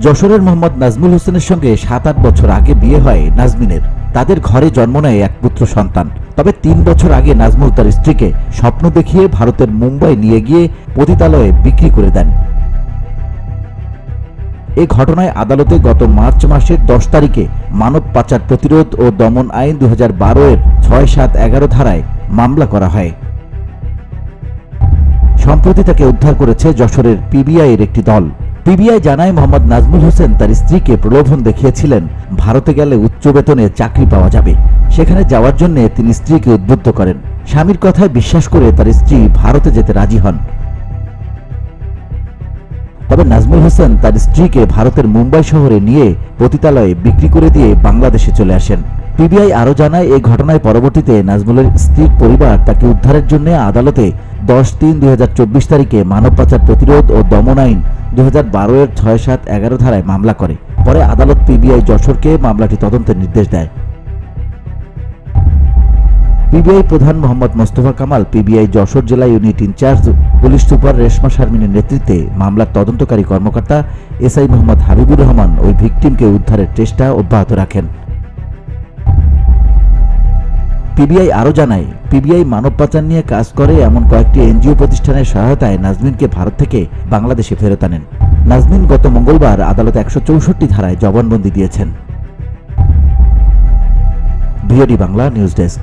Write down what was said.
যশোরের মোহাম্মদ নাজমুল হোসেনের সঙ্গে ৭-৮ বছর আগে বিয়ে হয় নাজমিনের। তাদের ঘরে জন্ম নেয় এক পুত্র সন্তান। তবে ৩ বছর আগে নাজমুল তার স্ত্রীকে স্বপ্ন দেখিয়ে ভারতের মুম্বাই নিয়ে গিয়ে পতিতালয়ে বিক্রি করে দেন। এই ঘটনায় আদালতে গত মার্চ মাসের ১০ তারিখে মানব পাচার প্রতিরোধ ও দমন আইন ২০১২-এর ৬-৭-১১ ধারায় মামলা করা হয়। সম্প্রতি তাকে উদ্ধার করেছে যশোরের পিবিআইয়ের একটি দল। পিবিআই জানায়, মোহাম্মদ নাজমুল হোসেন তার স্ত্রীকে প্রলোভন দেখিয়েছিলেন ভারতে গেলে উচ্চ বেতনে চাকরি পাওয়া যাবে। সেখানে যাওয়ার জন্য তিনি স্ত্রীকে উদ্বুদ্ধ করেন। স্বামীর কথায় বিশ্বাস করে তার স্ত্রী ভারতে যেতে রাজি হন। তবে নাজমুল হোসেন তার স্ত্রীকে ভারতের মুম্বাই শহরে নিয়ে পতিতালয়ে বিক্রি করে দিয়ে বাংলাদেশে চলে আসেন। পিবিআই আরও জানায়, এই ঘটনায় পরবর্তীতে নাজমুলের স্ত্রীর পরিবার তাকে উদ্ধারের জন্য আদালতে ১০-৩-২০২৪ তারিখে মানব পাচার প্রতিরোধ ও দমন আইন ২০১২-এর ৬-৭-১১ ধারায় মামলা করে। পরে আদালত পিবিআই যশোরকে মামলাটি তদন্তের নির্দেশ দেয়। পিবিআই প্রধান মোহাম্মদ মোস্তফা কামাল, পিবিআই যশোর জেলা unit in charge police super Reshma শারমিনের নেতৃত্বে মামলার তদন্তকারী কর্মকর্তা এসআই মোহাম্মদ হাবিবুর রহমান ওই ভিকটিমকে উদ্ধারের চেষ্টা অব্যাহত রাখেন। পিবিআই আরও জানায়, পিবিআই মানব পাচার নিয়ে কাজ করে এমন কয়েকটি এনজিও প্রতিষ্ঠানের সহায়তায় নাজমিনকে ভারত থেকে বাংলাদেশে ফেরত আনেন। নাজমিন গত মঙ্গলবার আদালতে ১৬৪ ধারায় জবানবন্দি দিয়েছেন। VOD Bangla news desk.